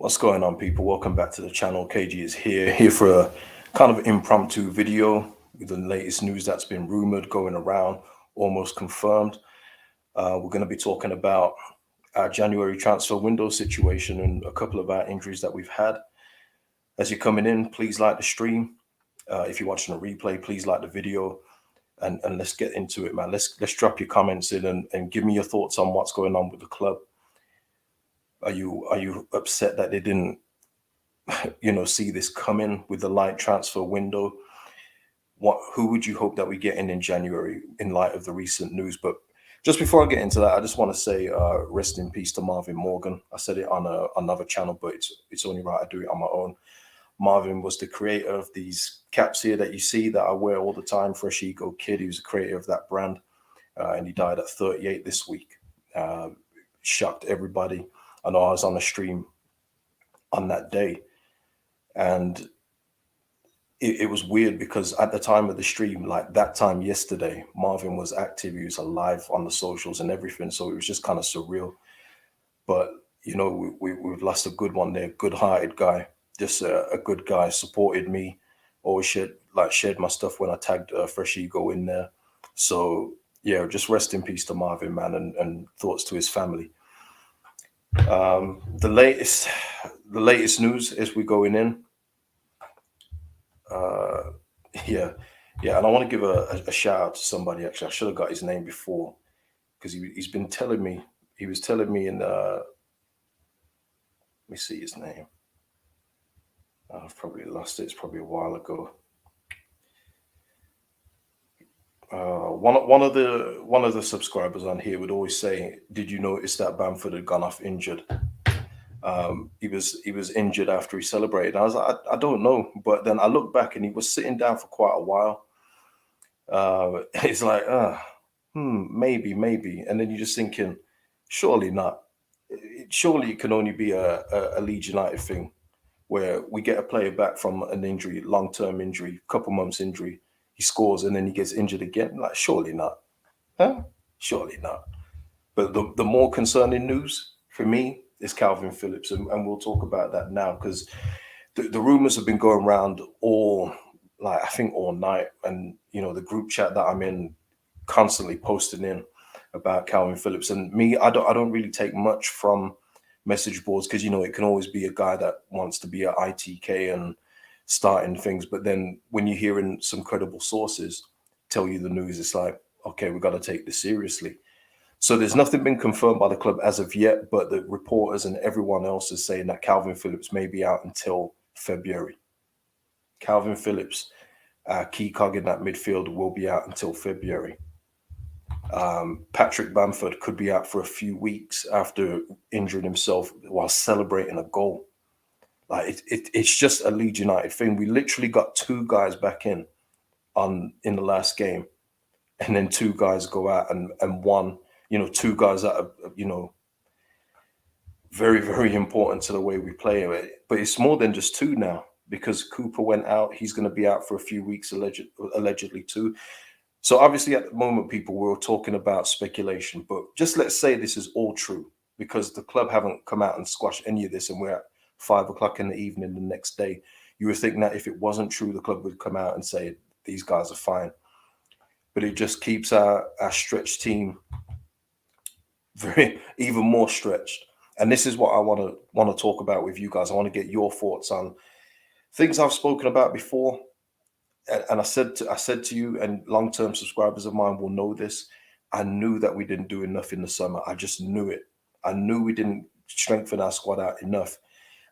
What's going on, people? Welcome back to the channel. KG is here for a kind of impromptu video with the latest news that's been rumored, going around, almost confirmed. We're going to be talking about our January transfer window situation and a couple of our injuries that we've had. As you're coming in, please like the stream. If you're watching a replay, please like the video, and let's get into it, man. Let's drop your comments in and give me your thoughts on what's going on with the club. Are you upset that they didn't see this coming with the light transfer window? Who would you hope that we get in January in light of the recent news? But just before I get into that, I just want to say rest in peace to Marvin Morgan. I said it on another channel, but it's only right I do it on my own. Marvin was the creator of these caps here that you see that I wear all the time, Fresh Ego Kid. He was the creator of that brand, and he died at 38 this week. Shocked everybody. I know I was on the stream on that day, and it was weird because at the time of the stream, like that time yesterday, Marvin was active. He was alive on the socials and everything. So it was just kind of surreal. But, we've lost a good one there, good-hearted guy, just a good guy, supported me, always shared my stuff when I tagged Fresh Ego in there. So, yeah, just rest in peace to Marvin, man, and thoughts to his family. The latest news as we're going in. And I want to give a shout out to somebody. Actually, I should have got his name before, because he's been telling me. He was telling me in. Let me see his name. I've probably lost it. It's probably a while ago. One of the subscribers on here would always say, "Did you notice that Bamford had gone off injured?" He was injured after he celebrated. I was like, I don't know, but then I looked back and he was sitting down for quite a while. It's like, maybe, and then you're just thinking, surely not. Surely it can only be a Leeds United thing, where we get a player back from an injury, long-term injury, couple months injury, he scores and then he gets injured again. Like, surely not, huh? Surely not. But the more concerning news for me is Kalvin Phillips, and we'll talk about that now, because the rumors have been going around I think all night, and the group chat that I'm in constantly posting in about Kalvin Phillips. And me, I don't really take much from message boards, because it can always be a guy that wants to be an ITK and starting things, but then when you're hearing some credible sources tell you the news, it's like, okay, we've got to take this seriously. So there's nothing been confirmed by the club as of yet, but the reporters and everyone else is saying that Kalvin Phillips may be out until February. Kalvin Phillips, key cog in that midfield, will be out until February. Patrick Bamford could be out for a few weeks after injuring himself while celebrating a goal. Like it's just a Leeds United thing. We literally got two guys back in the last game, and then two guys go out, and one, two guys that are, very, very important to the way we play it. But it's more than just two now, because Cooper went out. He's going to be out for a few weeks, allegedly too. So obviously at the moment, people, we're talking about speculation, but just let's say this is all true, because the club haven't come out and squashed any of this, and we're at 5 o'clock in the evening the next day. You would think that if it wasn't true, the club would come out and say these guys are fine. But it just keeps our stretched team even more stretched. And this is what I want to talk about with you guys. I want to get your thoughts on things I've spoken about before. And I said to you, and long-term subscribers of mine will know this, I knew that we didn't do enough in the summer. I just knew it. I knew we didn't strengthen our squad out enough.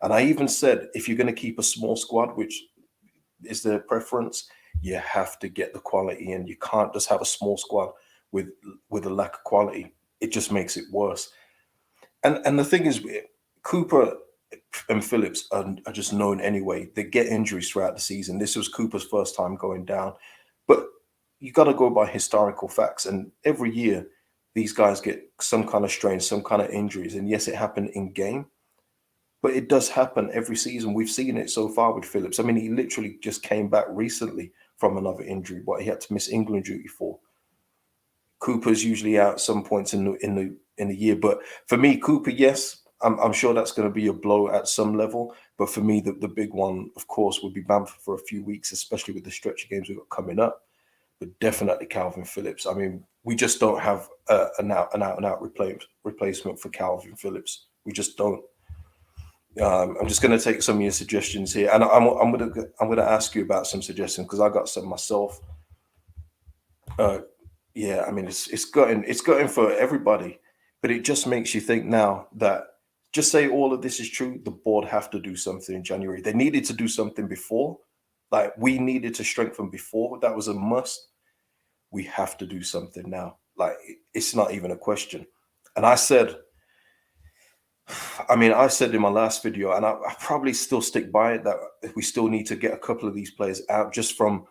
And I even said, if you're going to keep a small squad, which is the preference, you have to get the quality in. You can't just have a small squad with a lack of quality. It just makes it worse. And the thing is, Cooper and Phillips are just known anyway. They get injuries throughout the season. This was Cooper's first time going down. But you got to go by historical facts. And every year, these guys get some kind of strain, some kind of injuries. And yes, it happened in game, but it does happen every season. We've seen it so far with Phillips. I mean, he literally just came back recently from another injury, what he had to miss England duty for. Cooper's usually out some points in the year. But for me, Cooper, yes, I'm sure that's going to be a blow at some level. But for me, the big one, of course, would be Bamford for a few weeks, especially with the stretch of games we've got coming up. But definitely Kalvin Phillips. I mean, we just don't have an out and out replacement for Kalvin Phillips. We just don't. I'm just going to take some of your suggestions here, and I'm gonna ask you about some suggestions because I got some myself. Yeah, I mean it's gotten for everybody, but it just makes you think now that just say all of this is true, the board have to do something in January. They needed to do something before, like we needed to strengthen before. That was a must. We have to do something now. Like it's not even a question. And I said, I mean, I said in my last video, and I probably still stick by it that we still need to get a couple of these players out just from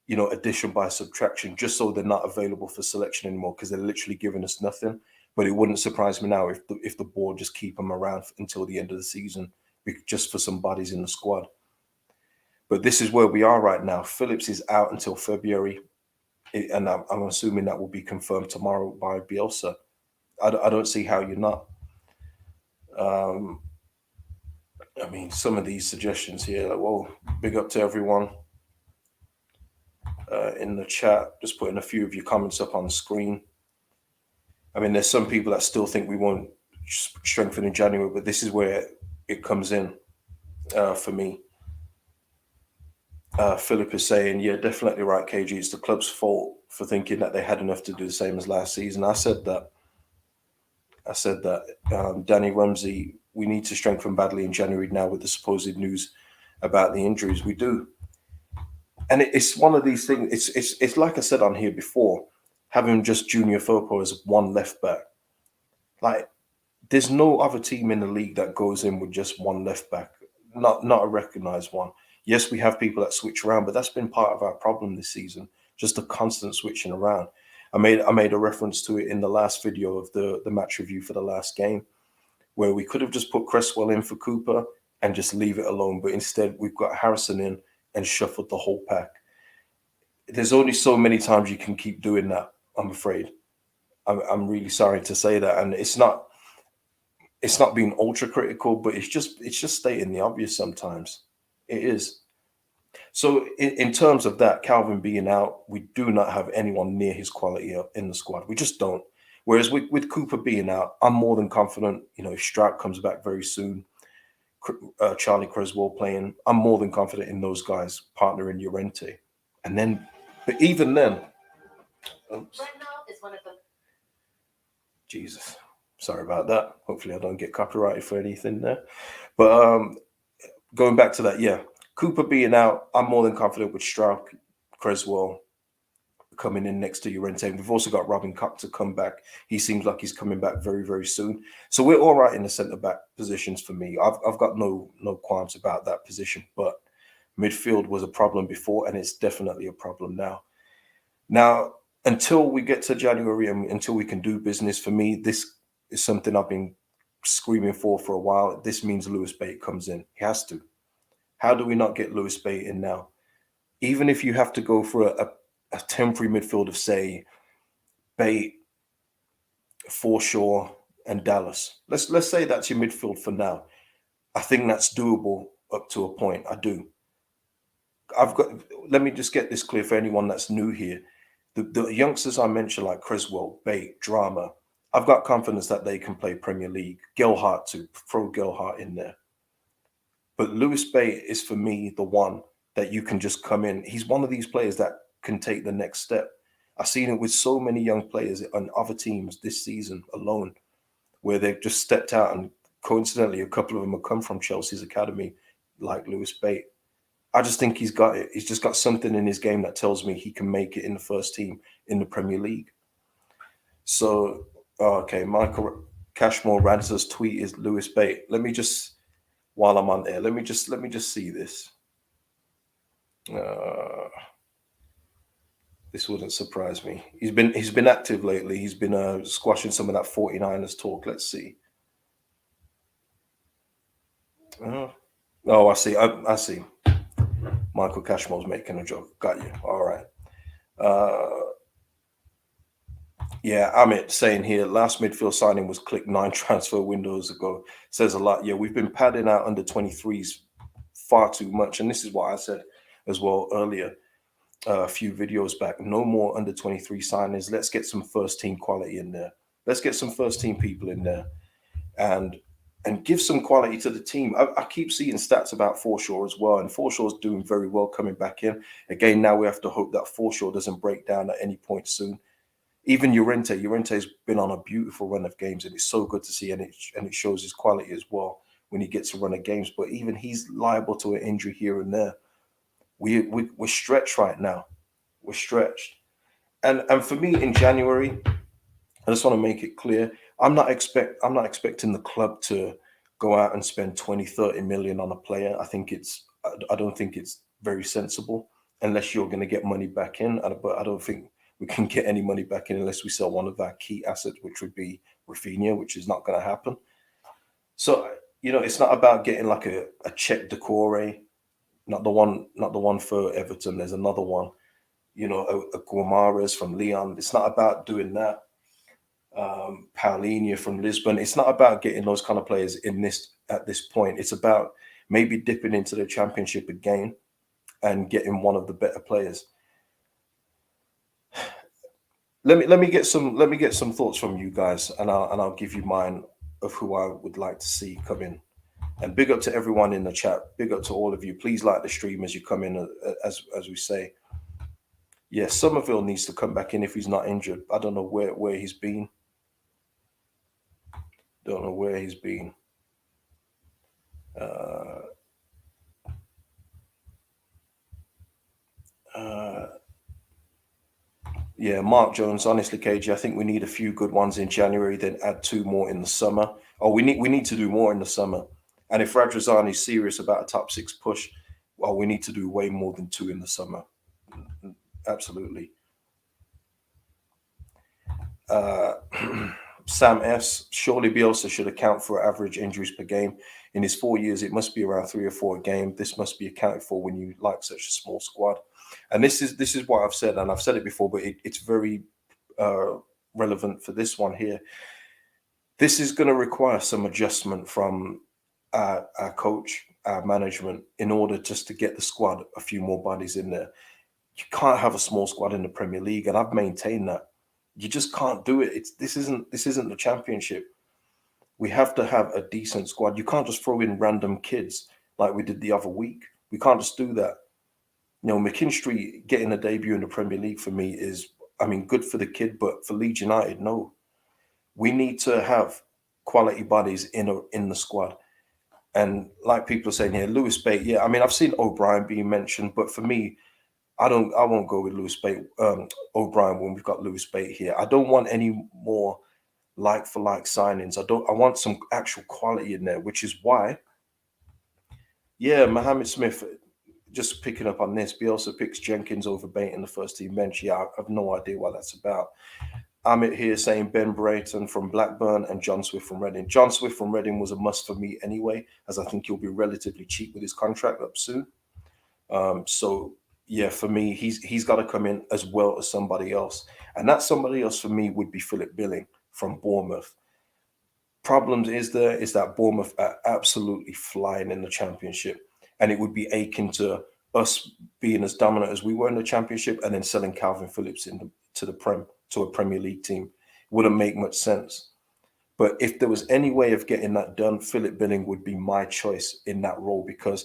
addition by subtraction, just so they're not available for selection anymore because they're literally giving us nothing. But it wouldn't surprise me now if the board just keep them around until the end of the season, just for some bodies in the squad. But this is where we are right now. Phillips is out until February, and I'm assuming that will be confirmed tomorrow by Bielsa. I don't see how you're not. I mean, some of these suggestions here, like, whoa, big up to everyone in the chat. Just putting a few of your comments up on the screen. I mean, there's some people that still think we won't strengthen in January, but this is where it comes in for me. Philip is saying, yeah, definitely right, KG. It's the club's fault for thinking that they had enough to do the same as last season. I said that. Danny Rumsey, we need to strengthen badly in January now with the supposed news about the injuries. We do. And it's one of these things. It's like I said on here before, having just Junior Firpo as one left back. Like, there's no other team in the league that goes in with just one left back, not a recognized one. Yes, we have people that switch around, but that's been part of our problem this season, just the constant switching around. I made a reference to it in the last video of the match review for the last game, where we could have just put Cresswell in for Cooper and just leave it alone. But instead, we've got Harrison in and shuffled the whole pack. There's only so many times you can keep doing that, I'm afraid. I'm really sorry to say that. And it's not being ultra critical, but it's just stating the obvious sometimes. It is. So in terms of that, Kalvin being out, we do not have anyone near his quality in the squad. We just don't. Whereas with Cooper being out, I'm more than confident, if Stroud comes back very soon, Charlie Creswell playing, I'm more than confident in those guys partnering Llorente. And then, but even then, oops. Jesus, sorry about that. Hopefully I don't get copyrighted for anything there. But going back to that, yeah, Cooper being out, I'm more than confident with Stroud, Creswell coming in next to Llorente. We've also got Robin Koch to come back. He seems like he's coming back very, very soon. So we're all right in the centre-back positions for me. I've got no qualms about that position, but midfield was a problem before, and it's definitely a problem now. Now, until we get to January and until we can do business, for me, this is something I've been screaming for a while. This means Lewis Bate comes in. He has to. How do we not get Lewis Bate in now? Even if you have to go for a temporary midfield of, say, Bate, Forshaw, and Dallas. Let's say that's your midfield for now. I think that's doable up to a point. I do. Let me just get this clear for anyone that's new here. The youngsters I mentioned, like Creswell, Bate, Drama, I've got confidence that they can play Premier League. Gelhardt too, throw Gelhardt in there. But Lewis Bate is, for me, the one that you can just come in. He's one of these players that can take the next step. I've seen it with so many young players on other teams this season alone, where they've just stepped out, and coincidentally, a couple of them have come from Chelsea's academy, like Lewis Bate. I just think he's got it. He's just got something in his game that tells me he can make it in the first team in the Premier League. So, okay, Michael Cashmore Ranzer's tweet is Lewis Bate. Let me just, while I'm on there, let me just see this. This wouldn't surprise me. He's been active lately. He's been squashing some of that 49ers talk. Let's see. Oh, I see. I see. Michael Cashmore's making a joke. Got you. All right. Yeah, Amit saying here, last midfield signing was clicked 9 transfer windows ago. Says a lot. Yeah, we've been padding out under 23s far too much. And this is what I said as well earlier, a few videos back. No more under 23 signings. Let's get some first team quality in there. Let's get some first team people in there and give some quality to the team. I keep seeing stats about Forshaw as well, and Forshaw's doing very well coming back in. Again, now we have to hope that Forshaw doesn't break down at any point soon. Even Llorente's been on a beautiful run of games, and it's so good to see, and it shows his quality as well when he gets a run of games. But even he's liable to an injury here and there. We're stretched right now. We're stretched, and for me in January, I just want to make it clear, I'm not expecting the club to go out and spend 20, 30 million on a player. I don't think it's very sensible unless you're going to get money back in. But I don't think we can get any money back in unless we sell one of our key assets, which would be Rafinha, which is not going to happen. So it's not about getting like a check decore, not the one for Everton. There's another one, a Guimaraes from Leon. It's not about doing that. Paulinho from Lisbon. It's not about getting those kind of players in this at this point. It's about maybe dipping into the championship again and getting one of the better players. Let me get some thoughts from you guys, and I'll give you mine of who I would like to see come in. And big up to everyone in the chat. Big up to all of you. Please like the stream as you come in, as we say. Yeah, Somerville needs to come back in if he's not injured. I don't know where he's been. Don't know where he's been. Uh, uh, yeah, Mark Jones. Honestly, KG, I think we need a few good ones in January, then add two more in the summer. Oh, we need to do more in the summer. And if Radrazani is serious about a top six push, well, we need to do way more than two in the summer. Absolutely. Uh, Sam S. Surely Bielsa should account for average injuries per game. In his 4 years, it must be around 3 or 4 a game. This must be accounted for when you like such a small squad. And this is what I've said, and I've said it before, but it's very uh, relevant for this one here. This is going to require some adjustment from our coach, our management, in order just to get the squad a few more bodies in there. You can't have a small squad in the Premier League, and I've maintained that. You just can't do it. This isn't the championship. We have to have a decent squad. You can't just throw in random kids like we did the other week. We can't just do that. McKinstry getting a debut in the Premier League for me is, I mean, good for the kid, but for Leeds United, no. We need to have quality bodies in the squad. And like people are saying here, Lewis Bate, yeah, I mean, I've seen O'Brien being mentioned, but for me, I won't go with Lewis Bate, O'Brien when we've got Lewis Bate here. I don't want any more like for like signings. I want some actual quality in there, which is why, yeah, Mohamed Smith, just picking up on this, Bielsa picks Jenkins over Bate in the first team bench. Yeah, I have no idea what that's about. Amit here saying Ben Brayton from Blackburn and John Swift from Reading. John Swift from Reading was a must for me anyway, as I think he'll be relatively cheap with his contract up soon. So yeah, for me, he's got to come in as well as somebody else, and that somebody else for me would be Philip Billing from Bournemouth. Problems is that Bournemouth are absolutely flying in the championship, and it would be akin to us being as dominant as we were in the championship, and then selling Kalvin Phillips to a Premier League team. Wouldn't make much sense. But if there was any way of getting that done, Philip Billing would be my choice in that role because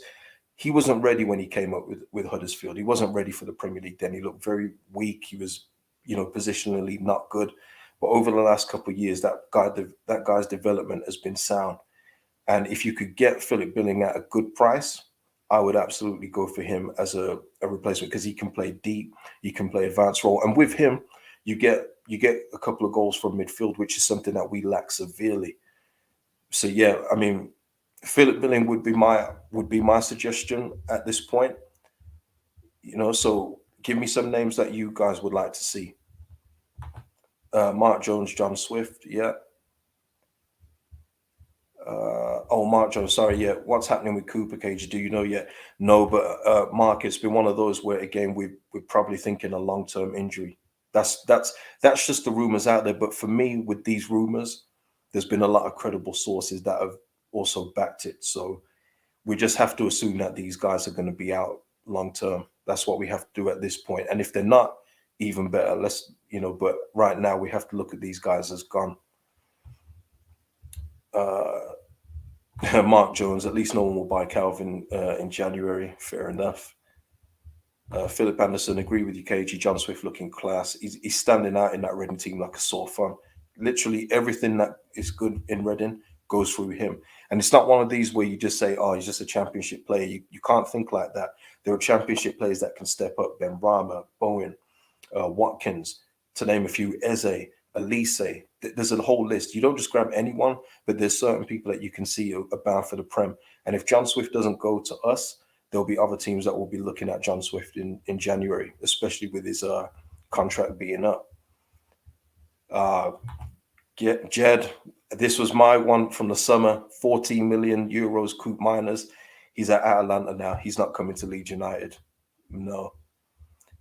he wasn't ready when he came up with Huddersfield. He wasn't ready for the Premier League then. He looked very weak. He was, positionally not good. But over the last couple of years, that guy's development has been sound. And if you could get Philip Billing at a good price, I would absolutely go for him as a replacement because he can play deep, he can play advanced role, and with him, you get a couple of goals from midfield, which is something that we lack severely. So yeah, I mean, Philip Billing would be my suggestion at this point. So give me some names that you guys would like to see. Mark Jones, John Swift, yeah. Mark Jones, sorry, yeah. What's happening with Cooper Cage? Do you know yet? No, but Mark, it's been one of those where again we're probably thinking a long-term injury. That's just the rumors out there. But for me, with these rumors, there's been a lot of credible sources that have also backed it. So we just have to assume that these guys are going to be out long term. That's what we have to do at this point. And if they're not, even better. But right now we have to look at these guys as gone. Mark Jones, at least no one will buy Kalvin in January. Fair enough. Philip Anderson, agree with you, KG. John Swift looking class. He's standing out in that Reading team like a sore thumb. Literally everything that is good in Reading goes through him. And it's not one of these where you just say, oh, he's just a championship player. You can't think like that. There are championship players that can step up. Ben Rama, Bowen, Watkins, to name a few, Eze, Elise. There's a whole list. You don't just grab anyone, but there's certain people that you can see are bound for the Prem. And if John Swift doesn't go to us, there'll be other teams that will be looking at John Swift in January, especially with his contract being up. Jed, this was my one from the summer, 14 million euros Coop Miners. He's at Atalanta now. He's not coming to Leeds United. No.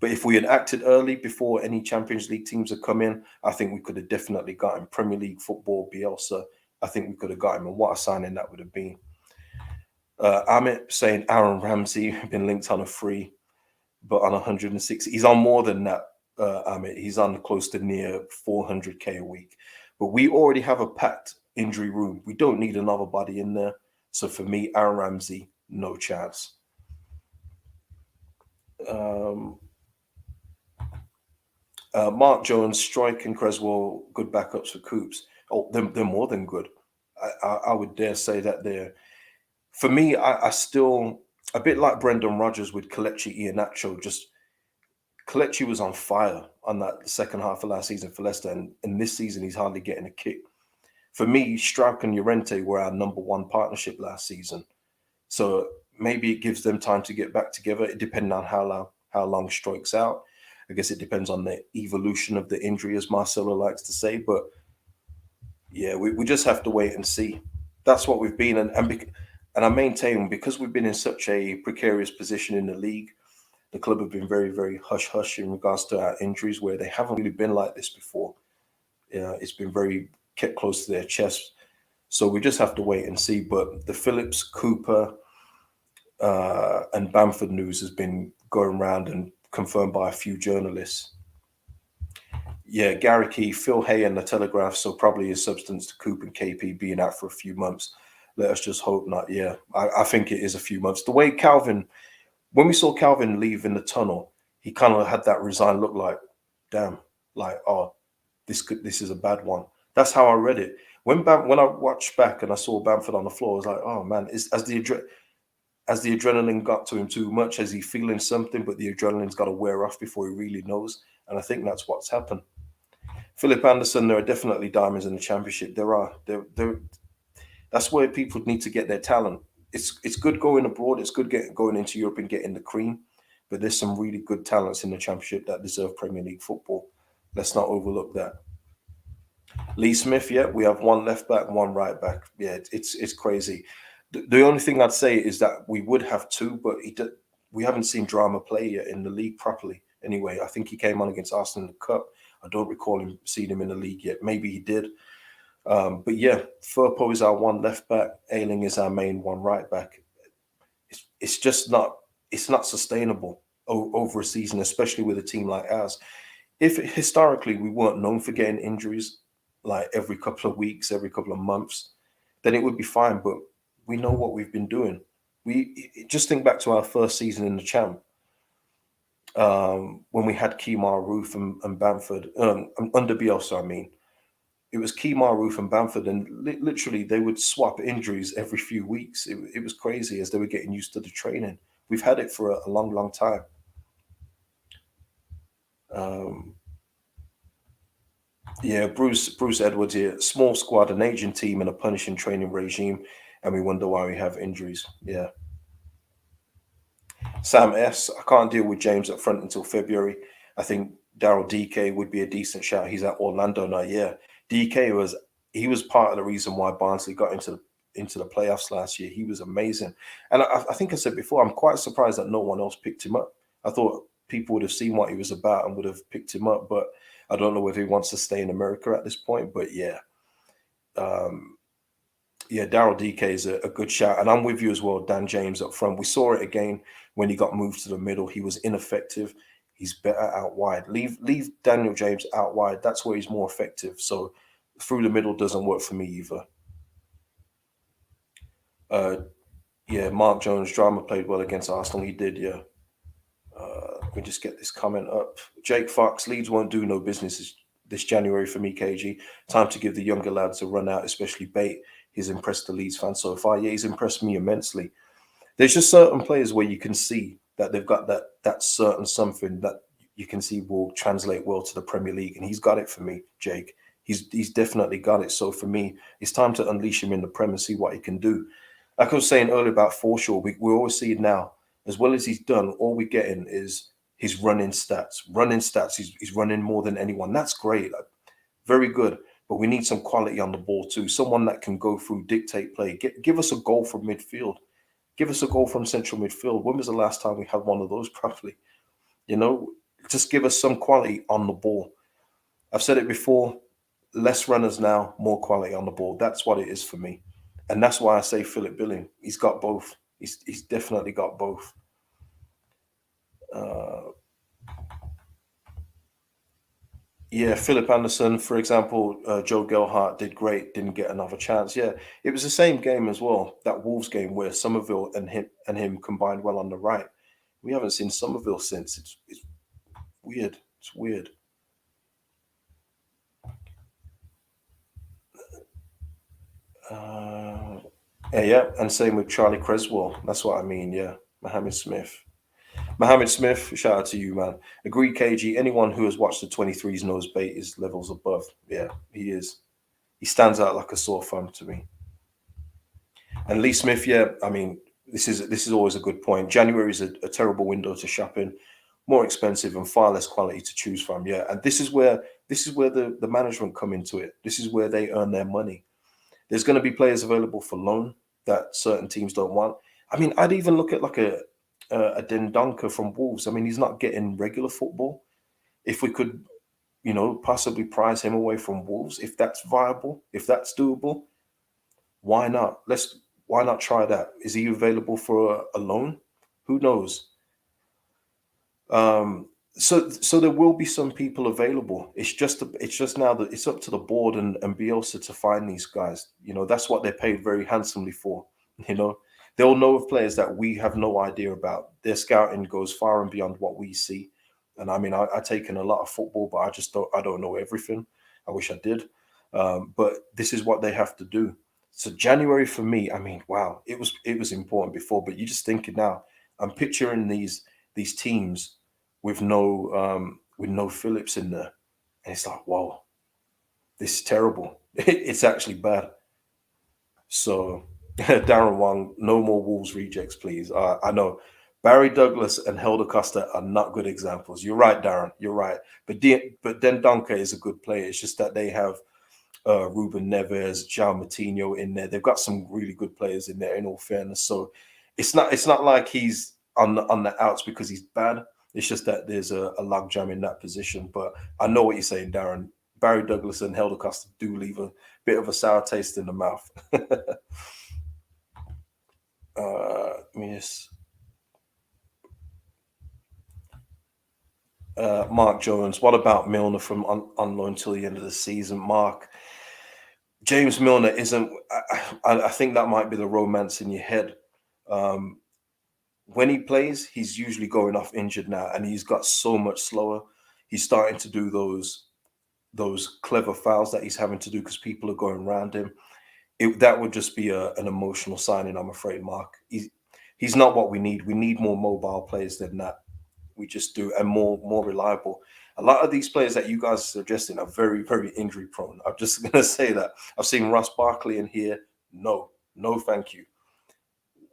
But if we had acted early before any Champions League teams had come in, I think we could have definitely got him. Premier League football, Bielsa, I think we could have got him. And what a signing that would have been. Amit saying Aaron Ramsey been linked on a free, but on 160. He's on more than that, Amit. He's on close to near 400k a week. But we already have a packed injury room. We don't need another body in there. So for me, Aaron Ramsey, no chance. Mark Jones, Strike and Creswell, good backups for Coops. Oh, they're more than good. I would dare say that they're. For me, I still, a bit like Brendan Rodgers with Kelechi Iheanacho, just Kelechi was on fire on that second half of last season for Leicester, and this season he's hardly getting a kick. For me, Strauch and Llorente were our number one partnership last season. So maybe it gives them time to get back together, depending on how long Strike's out. I guess it depends on the evolution of the injury, as Marcelo likes to say. But yeah, we just have to wait and see. That's what we've been. And I maintain, because we've been in such a precarious position in the league, the club have been very, very hush-hush in regards to our injuries, where they haven't really been like this before. It's been very kept close to their chest. So we just have to wait and see. But the Phillips, Cooper, and Bamford news has been going around and confirmed by a few journalists. Yeah, Gary Key, Phil Hay and the Telegraph, so probably a substance to Coop and KP being out for a few months. Let us just hope not. Yeah, I think it is a few months. The way Kalvin, when we saw Kalvin leave in the tunnel, he kind of had that resigned look, like, damn, like, oh, this is a bad one. That's how I read it. When I watched back and I saw Bamford on the floor, I was like, oh man, as the adrenaline got to him too much, as he feeling something, but the adrenaline's got to wear off before he really knows. And I think that's what's happened. Philip Anderson, there are definitely diamonds in the championship. There are. That's where people need to get their talent. It's good going abroad. It's good going into Europe and getting the cream. But there's some really good talents in the championship that deserve Premier League football. Let's not overlook that. Lee Smith, yeah, we have one left back, one right back. Yeah, it's crazy. The only thing I'd say is that we would have two, but we haven't seen Drama play yet in the league properly. Anyway, I think he came on against Arsenal in the Cup. I don't recall seeing him in the league yet. Maybe he did. But yeah, Firpo is our one left back. Ayling is our main one right back. It's just not. It's not sustainable over a season, especially with a team like ours. If historically we weren't known for getting injuries like every couple of weeks, every couple of months, then it would be fine. But we know what we've been doing. We just think back to our first season in the Champ, when we had Kemar Roof and Bamford under Bielsa. I mean, it was Kemar Roof and Bamford, and literally they would swap injuries every few weeks. It was crazy as they were getting used to the training. We've had it for a long, long time. Yeah, Bruce Edwards here. Small squad, an aging team, and a punishing training regime, and we wonder why we have injuries. Yeah. Sam S. I can't deal with James up front until February. I think Daryl DK would be a decent shout. He's at Orlando now. Yeah, DK was part of the reason why Barnsley got into the playoffs last year. He was amazing, and I think I said before, I'm quite surprised that no one else picked him up. I thought people would have seen what he was about and would have picked him up. But I don't know whether he wants to stay in America at this point. But yeah, um, yeah, Daryl DK is a good shout, and I'm with you as well. Dan James up front. We saw it again when he got moved to the middle. He was ineffective. He's better out wide. Leave Daniel James out wide. That's where he's more effective. So through the middle doesn't work for me either. Uh, yeah, Mark Jones drama played well against Arsenal. He did, yeah. Let me just get this comment up. Jake Fox, Leeds won't do no business this January for me, KG. Time to give the younger lads a run out, especially Bate. He's impressed the Leeds fans so far. Yeah, he's impressed me immensely. There's just certain players where you can see that they've got that certain something that you can see will translate well to the Premier League, and he's got it for me, Jake. He's definitely got it. So for me, it's time to unleash him in the Prem and see what he can do. Like I was saying earlier about Forshaw, we always see it now. As well as he's done, all we're getting is his running stats. Running stats. He's running more than anyone. That's great. Like, very good. But we need some quality on the ball too. Someone that can go through, dictate play. Give us a goal from midfield. Give us a goal from central midfield. When was the last time we had one of those properly? You know, just give us some quality on the ball. I've said it before. Less runners now, more quality on the ball. That's what it is for me. And that's why I say Philip Billing. He's got both. He's definitely got both. Uh, yeah, Philip Anderson, for example, Joe Gelhardt did great, didn't get another chance. Yeah, it was the same game as well, that Wolves game where Somerville and him combined well on the right. We haven't seen Somerville since. It's weird. It's weird. Uh, yeah, and same with Charlie Creswell. That's what I mean. Yeah, Mohammed Smith. Mohammed Smith, shout out to you, man. Agree, KG. Anyone who has watched the 23s knows Bate is levels above. Yeah, he is. He stands out like a sore thumb to me. And Lee Smith, yeah, I mean, this is always a good point. January is a terrible window to shop in, more expensive and far less quality to choose from. Yeah, and this is where the management come into it. This is where they earn their money. There's going to be players available for loan that certain teams don't want. I mean, I'd even look at like a Dendonka from Wolves. I mean, he's not getting regular football. If we could, possibly prize him away from Wolves, if that's viable, if that's doable, why not? Why not try that? Is he available for a loan? Who knows? So there will be some people available. It's just now that it's up to the board and Bielsa to find these guys. That's what they're paid very handsomely for. You know, they'll know of players that we have no idea about. Their scouting goes far and beyond what we see. And I mean, I take in a lot of football, but I don't know everything. I wish I did. But this is what they have to do. So January for me, I mean, wow, it was important before, but you just thinking now, I'm picturing these teams with no Phillips in there, and it's like, whoa, this is terrible. It's actually bad. So Darren Wong, no more Wolves rejects, please. I know Barry Douglas and Helder Costa are not good examples. You're right, Darren. You're right. But Den Donker is a good player. It's just that they have Ruben Neves, João Matinho in there. They've got some really good players in there. In all fairness, so it's not like he's on the outs because he's bad. It's just that there's a logjam in that position. But I know what you're saying, Darren. Barry Douglas and Helder Costa do leave a bit of a sour taste in the mouth. Yes. Mark Jones. What about Milner from on loan till the end of the season? Mark, James Milner isn't. I think that might be the romance in your head. Um, when he plays, he's usually going off injured now, and he's got so much slower. He's starting to do those clever fouls that he's having to do because people are going around him. That would just be an emotional signing, I'm afraid, Mark. He's not what we need. We need more mobile players than that. We just do, and more reliable. A lot of these players that you guys are suggesting are very, very injury prone. I'm just going to say that. I've seen Ross Barkley in here. No, thank you.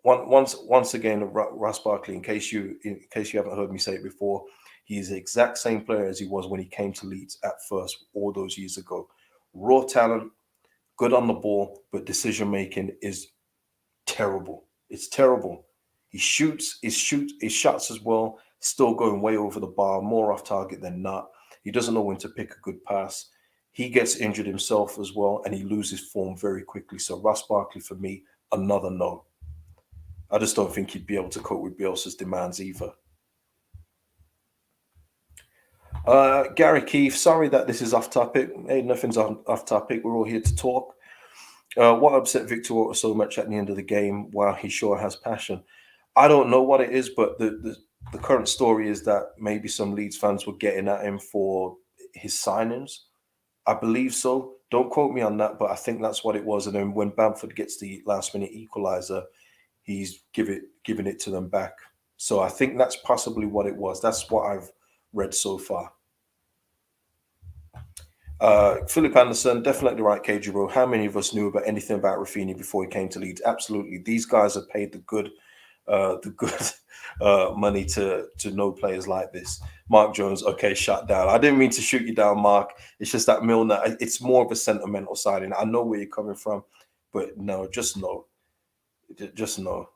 Once again, Ross Barkley. In case you haven't heard me say it before, he is the exact same player as he was when he came to Leeds at first all those years ago. Raw talent, good on the ball, but decision making is terrible. It's terrible. His shots as well. still going way over the bar, more off target than not. He doesn't know when to pick a good pass. He gets injured himself as well, and he loses form very quickly. So Ross Barkley, for me, another no. I just don't think he'd be able to cope with Bielsa's demands either. Gary Keith, sorry that this is off topic. Hey, nothing's off topic. We're all here to talk. What upset Victor Orta so much at the end of the game? Wow, he sure has passion. I don't know what it is, but the current story is that maybe some Leeds fans were getting at him for his signings. I believe so. Don't quote me on that, but I think that's what it was. And then when Bamford gets the last minute equalizer, he's giving it to them back. So I think that's possibly what it was. That's what I've read so far. Philip Anderson, definitely right, KG bro. How many of us knew about anything about Rafinha before he came to Leeds? Absolutely. These guys are paid the good money to know players like this. Mark Jones, okay, shut down. I didn't mean to shoot you down, Mark. It's just that Milner, it's more of a sentimental signing. I know where you're coming from, but no, just no. Just no.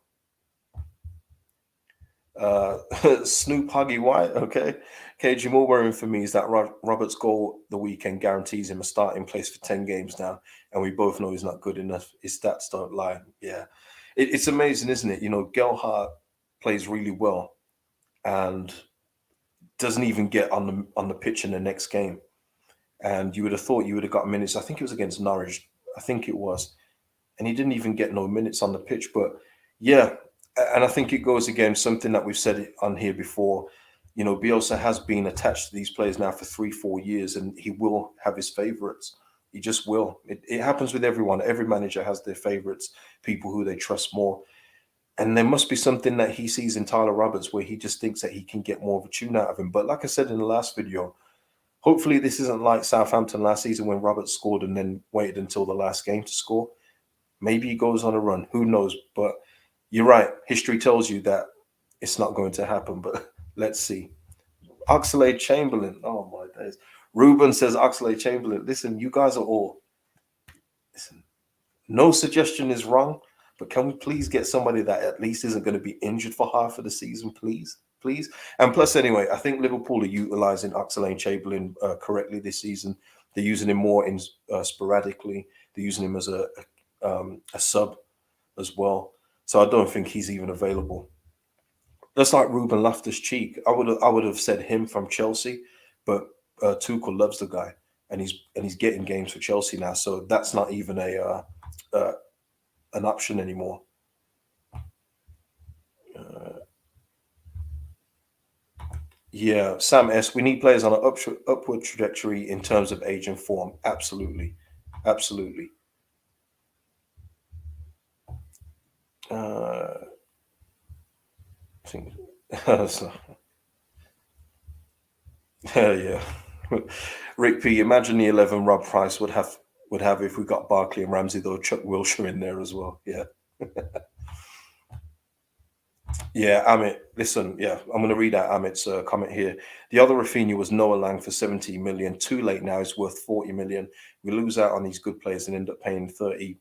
Snoop Huggy White, okay. KG, more worrying for me is that Robert's goal the weekend guarantees him a starting place for 10 games now, and we both know he's not good enough. His stats don't lie. Yeah, it's amazing, isn't it? You know, Gelhardt plays really well and doesn't even get on the pitch in the next game. And you would have thought you would have got minutes. I think it was against Norwich. I think it was, and he didn't even get no minutes on the pitch. But yeah, and I think it goes again something that we've said on here before. You know, Bielsa has been attached to these players now for 3-4 years, and he will have his favourites. He just will. It happens with everyone. Every manager has their favourites, people who they trust more. And there must be something that he sees in Tyler Roberts where he just thinks that he can get more of a tune out of him. But like I said in the last video, hopefully this isn't like Southampton last season when Roberts scored and then waited until the last game to score. Maybe he goes on a run. Who knows? But you're right. History tells you that it's not going to happen. But let's see. Oxlade-Chamberlain. Oh, my days. Ruben says Oxlade-Chamberlain. Listen, you guys are all... Listen, no suggestion is wrong. But can we please get somebody that at least isn't going to be injured for half of the season, please? Please. And plus, anyway, I think Liverpool are utilising Oxlade-Chamberlain correctly this season. They're using him more in sporadically. They're using him as a sub as well. So I don't think he's even available. Just like Ruben Loftus-Cheek, I would have said him from Chelsea, but Tuchel loves the guy, and he's getting games for Chelsea now. So that's not even an option anymore. Yeah, Sam S. We need players on an upward trajectory in terms of age and form. Absolutely, absolutely. I think so. Yeah. Rick P. Imagine the 11 Rob Price would have if we got Barkley and Ramsey, though. Chuck Wilshere in there as well. Yeah. Yeah, Amit, listen, yeah, I'm going to read out Amit's comment here. The other Rafinha was Noah Lang for 17 million. Too late now, is worth 40 million. We lose out on these good players and end up paying 30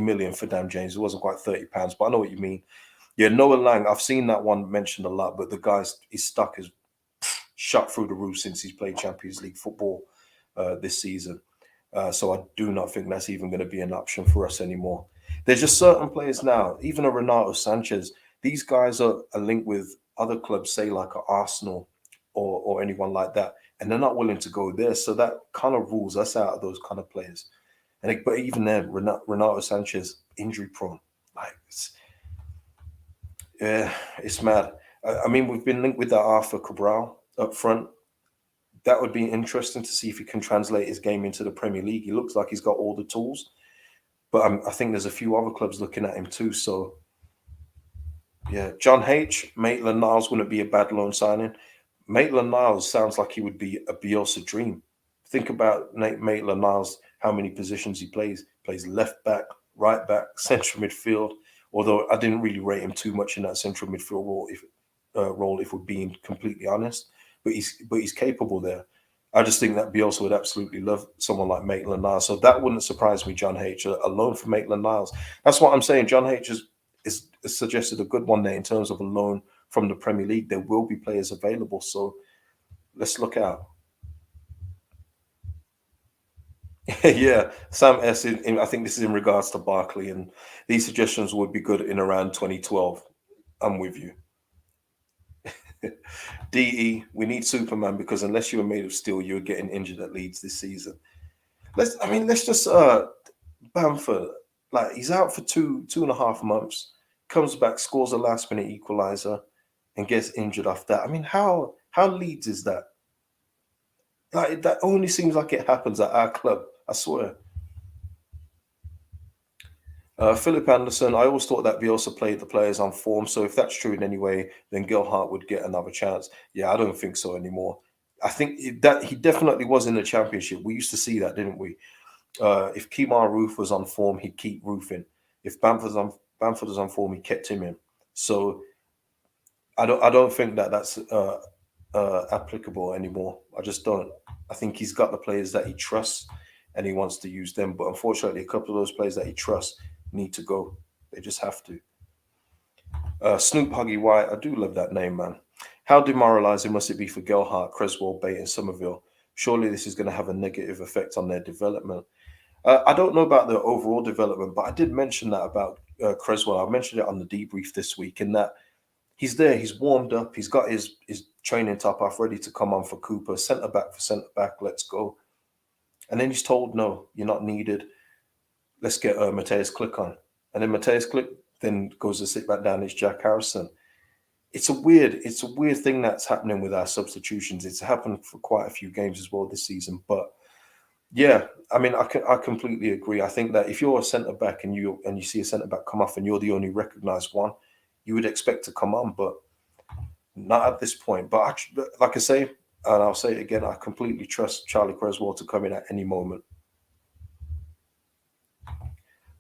million for Dan James. It wasn't quite £30, but I know what you mean. Yeah, Noah Lang, I've seen that one mentioned a lot, but the guy's his stock is shot through the roof since he's played Champions League football this season. So I do not think that's even going to be an option for us anymore. There's just certain players now, even a Renato Sanchez. These guys are linked with other clubs, say like Arsenal or anyone like that, and they're not willing to go there. So that kind of rules us out of those kind of players. But even then, Renato Sanchez injury prone. Like it's mad. I mean, we've been linked with that Arthur Cabral up front. That would be interesting to see if he can translate his game into the Premier League. He looks like he's got all the tools, but I think there's a few other clubs looking at him too. So. Yeah, John H. Maitland-Niles wouldn't be a bad loan signing. Maitland-Niles sounds like he would be a Bielsa dream. Think about Maitland-Niles, how many positions he plays. Plays left back, right back, central midfield. Although I didn't really rate him too much in that central midfield role, if we're being completely honest. But he's capable there. I just think that Bielsa would absolutely love someone like Maitland-Niles. So that wouldn't surprise me, John H. A loan for Maitland-Niles. That's what I'm saying. John H. is suggested a good one there in terms of a loan from the Premier League. There will be players available, so let's look out. Yeah, Sam S. I think this is in regards to Barkley, and these suggestions would be good in around 2012. I'm with you. DE, we need Superman because unless you were made of steel, you're getting injured at Leeds this season. Let's just Bamford, like he's out for 2.5 months, comes back, scores a last minute equalizer, and gets injured after that. I mean, how Leeds is that? Like that only seems like it happens at our club. I swear. Philip Anderson, I always thought that Bielsa played the players on form. So if that's true in any way, then Gilhart would get another chance. Yeah, I don't think so anymore. I think that he definitely was in the championship. We used to see that, didn't we? If Kemar Roof was on form, he'd keep roofing. If Bamford was on form, he kept him in. So I don't think that that's applicable anymore. I just don't. I think he's got the players that he trusts, and he wants to use them. But unfortunately, a couple of those players that he trusts need to go. They just have to. Snoop Huggy White, I do love that name, man. How demoralizing must it be for Gelhart, Creswell, Bate, and Somerville? Surely this is going to have a negative effect on their development. I don't know about the overall development, but I did mention that about Creswell. I mentioned it on the debrief this week, in that he's there, he's warmed up, he's got his training top off, ready to come on for Cooper, centre back for centre back, let's go. And then he's told, no, you're not needed. Let's get Mateus Click on. And then Mateus Click then goes to sit back down as Jack Harrison. It's a weird thing that's happening with our substitutions. It's happened for quite a few games as well this season. But yeah, I mean, I completely agree. I think that if you're a centre back and you see a centre back come off and you're the only recognised one, you would expect to come on, but not at this point. But like I say, and I'll say it again, I completely trust Charlie Creswell to come in at any moment.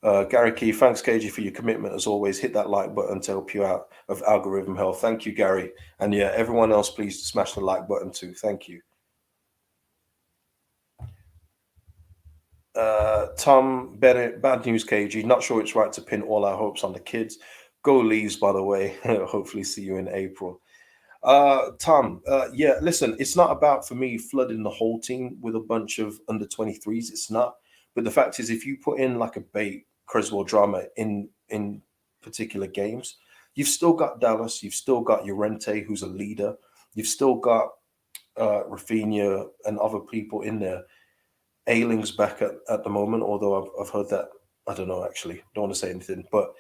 Gary Key, thanks, KG, for your commitment as always. Hit that like button to help you out of algorithm health. Thank you, Gary. And yeah, everyone else, please smash the like button too. Thank you. Tom Bennett, bad news, KG. Not sure it's right to pin all our hopes on the kids. Go Leaves, by the way. Hopefully, see you in April. Tom, yeah, listen, it's not about for me flooding the whole team with a bunch of under 23s. It's not. But the fact is, if you put in like a bait Creswell drama in particular games, you've still got Dallas, you've still got Llorente, who's a leader, you've still got Rafinha and other people in there. Ailing's back at the moment, although I've heard that. I don't know, actually. Don't want to say anything. But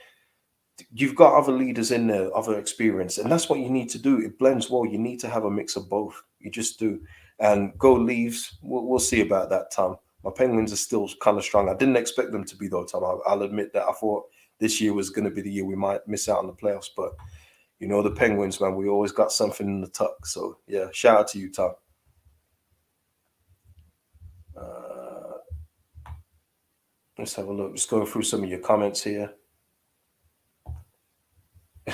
you've got other leaders in there, other experience. And that's what you need to do. It blends well. You need to have a mix of both. You just do. And go Leaves. We'll see about that, Tom. My Penguins are still kind of strong. I didn't expect them to be, though, Tom. I'll admit that. I thought this year was going to be the year we might miss out on the playoffs. But, you know, the Penguins, man, we always got something in the tuck. So, yeah, shout out to you, Tom. Let's have a look. Just going through some of your comments here.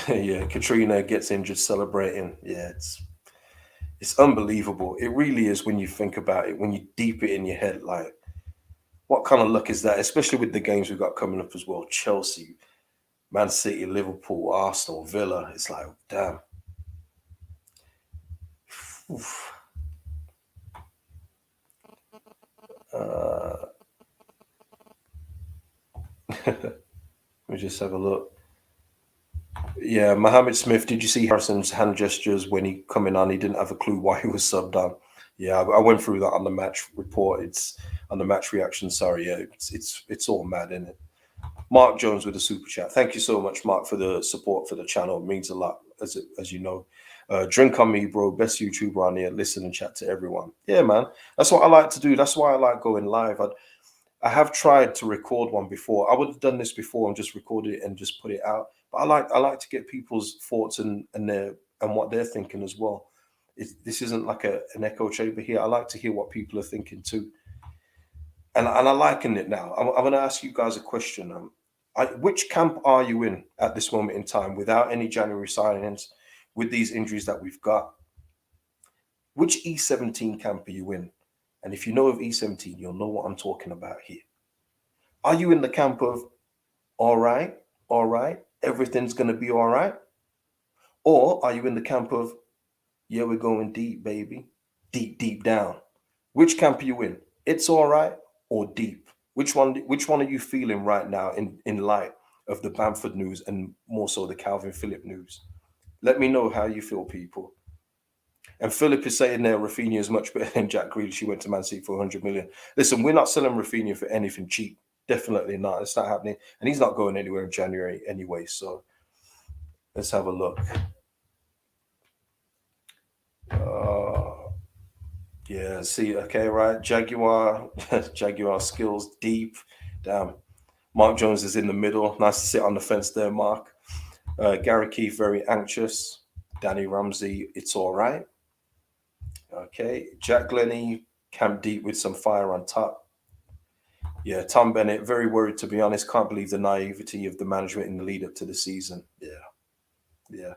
Yeah, Katrina gets injured celebrating. Yeah, it's unbelievable. It really is when you think about it, when you deep it in your head, like what kind of luck is that? Especially with the games we've got coming up as well. Chelsea, Man City, Liverpool, Arsenal, Villa. It's like, damn. Oof. Uh, let me just have a look. Yeah, Mohammed Smith. Did you see Harrison's hand gestures when he coming on? He didn't have a clue why he was subbed on. Yeah, I went through that on the match report. It's on the match reaction. Sorry, yeah, it's all mad, isn't it? Mark Jones with a super chat. Thank you so much, Mark, for the support for the channel. It means a lot, as you know. Drink on me, bro. Best YouTuber on here. Listen and chat to everyone. Yeah, man. That's what I like to do. That's why I like going live. I have tried to record one before. I would have done this before and just recorded it and just put it out. But I like to get people's thoughts and what they're thinking as well. This isn't like an echo chamber here. I like to hear what people are thinking too. And I liken it now. I'm going to ask you guys a question. Which camp are you in at this moment in time without any January signings, with these injuries that we've got? Which E17 camp are you in? And if you know of E17, you'll know what I'm talking about here. Are you in the camp of all right, everything's going to be all right? Or are you in the camp of, yeah, we're going deep, baby, deep, deep down? Which camp are you in? It's all right or deep? Which one are you feeling right now in light of the Bamford news and more so the Kalvin Phillips news? Let me know how you feel, people. And Philip is saying there, Rafinha is much better than Jack Grealish. He went to Man City for 100 million. Listen, we're not selling Rafinha for anything cheap. Definitely not. It's not happening. And he's not going anywhere in January anyway. So let's have a look. Uh, yeah, see, okay, right. Jaguar, Jaguar skills deep. Damn. Mark Jones is in the middle. Nice to sit on the fence there, Mark. Gary Keith, very anxious. Danny Ramsey, it's all right. Okay. Jack Glennie, camp deep with some fire on top. Yeah, Tom Bennett, very worried to be honest. Can't believe the naivety of the management in the lead up to the season. Yeah, yeah.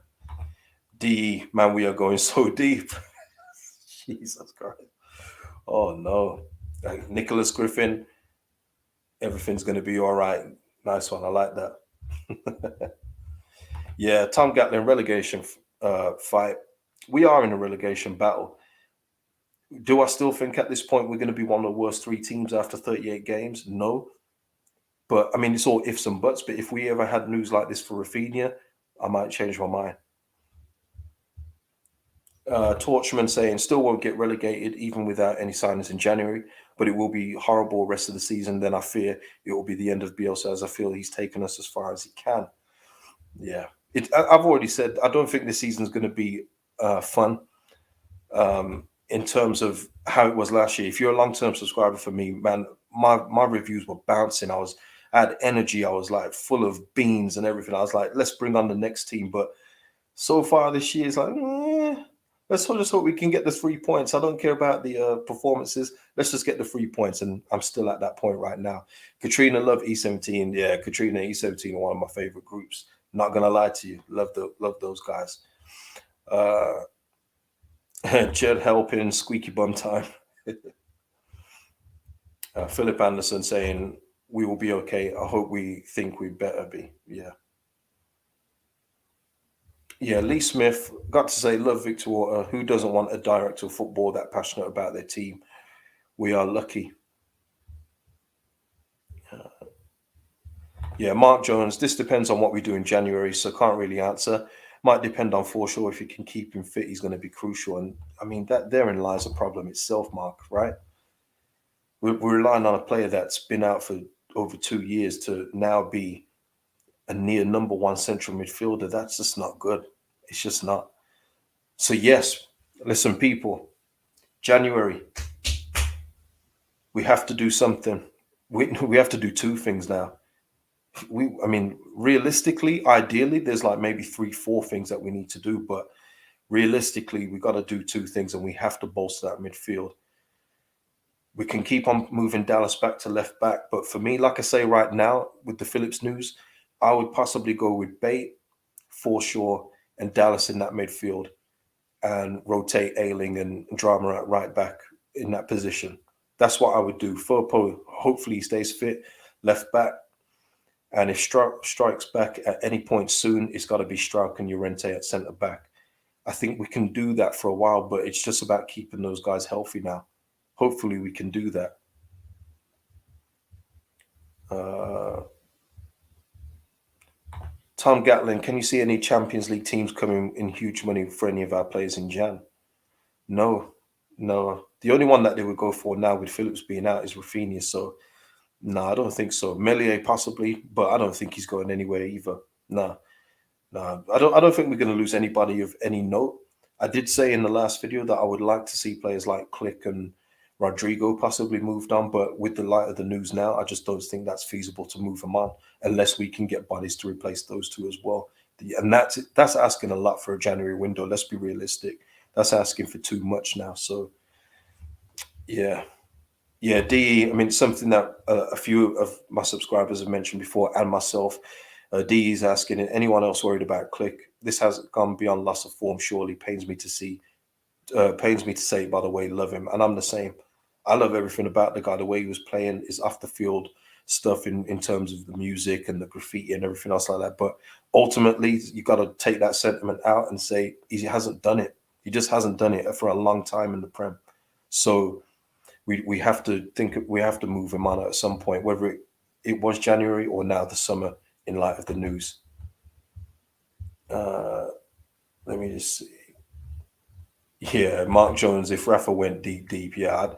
D, man, we are going so deep. Jesus Christ. Oh no. Nicholas Griffin, everything's going to be all right. Nice one. I like that. Yeah, Tom Gatlin, relegation fight. We are in a relegation battle. Do I still think at this point we're going to be one of the worst three teams after 38 games? No. But I mean, it's all ifs and buts. But if we ever had news like this for Rafinha, I might change my mind. Torchman saying still won't get relegated even without any signings in January, but it will be horrible rest of the season. Then I fear it will be the end of Bielsa, as I feel he's taken us as far as he can. Yeah, I've already said I don't think this season is going to be fun in terms of how it was last year. If you're a long-term subscriber for me, man, my reviews were bouncing. I had energy. I was like full of beans and everything. I was like, let's bring on the next team. But so far this year, it's like, let's just hope we can get the 3 points. I don't care about the performances. Let's just get the 3 points. And I'm still at that point right now. Katrina, love E17. Yeah, Katrina, E17 are one of my favorite groups. Not gonna lie to you. Love those guys. Jed helping, squeaky bum time. Philip Anderson saying, we will be okay. I hope we think we better be. Yeah. Yeah, Lee Smith, got to say, love Victor Water. Who doesn't want a director of football that passionate about their team? We are lucky. Yeah, Mark Jones, this depends on what we do in January, so can't really answer. Might depend on Forshaw. If you can keep him fit, he's going to be crucial. And I mean, that therein lies a problem itself, Mark, right? We're relying on a player that's been out for over 2 years to now be a near number one central midfielder. That's just not good. It's just not. So, yes, listen, people, January, we have to do something. We have to do two things now. I mean, realistically, ideally, there's like maybe 3, 4 things that we need to do, but realistically, we got to do two things, and we have to bolster that midfield. We can keep on moving Dallas back to left back, but for me, like I say right now, with the Phillips news, I would possibly go with Bate, Forshaw, and Dallas in that midfield, and rotate Ailing and Drama at right back in that position. That's what I would do. Firpo, hopefully he stays fit, left back. And if strikes back at any point soon, it's got to be Strauch and Llorente at centre back. I think we can do that for a while, but it's just about keeping those guys healthy now. Hopefully we can do that. Tom Gatlin, can you see any Champions League teams coming in huge money for any of our players in Jan? No. The only one that they would go for now with Phillips being out is Rafinha. So, no, I don't think so. Melier possibly, but I don't think he's going anywhere either. No. I don't think we're going to lose anybody of any note. I did say in the last video that I would like to see players like Click and Rodrigo possibly moved on, but with the light of the news now, I just don't think that's feasible to move them on unless we can get bodies to replace those two as well. And that's asking a lot for a January window. Let's be realistic. That's asking for too much now. So, yeah. Yeah, DE, I mean, something that a few of my subscribers have mentioned before, and myself. DE is asking, anyone else worried about Click? This has gone beyond loss of form, surely. Pains me to say, by the way, love him. And I'm the same. I love everything about the guy. The way he was playing, his off the field stuff in terms of the music and the graffiti and everything else like that. But ultimately, you got to take that sentiment out and say he hasn't done it. He just hasn't done it for a long time in the Prem. So we have to think, we have to move him on at some point, whether it was January or now the summer, in light of the news. Let me just see. Yeah, Mark Jones, if Rafa went deep, yeah,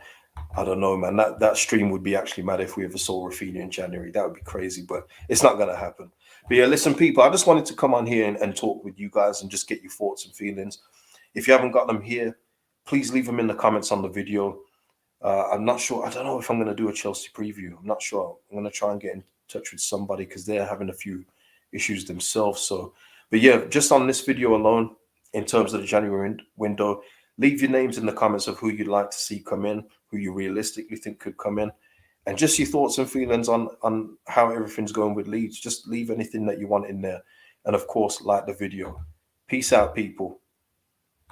I don't know, man. That stream would be actually mad if we ever saw Rafinha in January. That would be crazy, but it's not going to happen. But yeah, listen, people, I just wanted to come on here and talk with you guys and just get your thoughts and feelings. If you haven't got them here, please leave them in the comments on the video. I'm not sure. I don't know if I'm going to do a Chelsea preview. I'm not sure. I'm going to try and get in touch with somebody because they're having a few issues themselves. So, but yeah, just on this video alone, in terms of the January window, leave your names in the comments of who you'd like to see come in, who you realistically think could come in, and just your thoughts and feelings on how everything's going with Leeds. Just leave anything that you want in there. And of course, like the video. Peace out, people.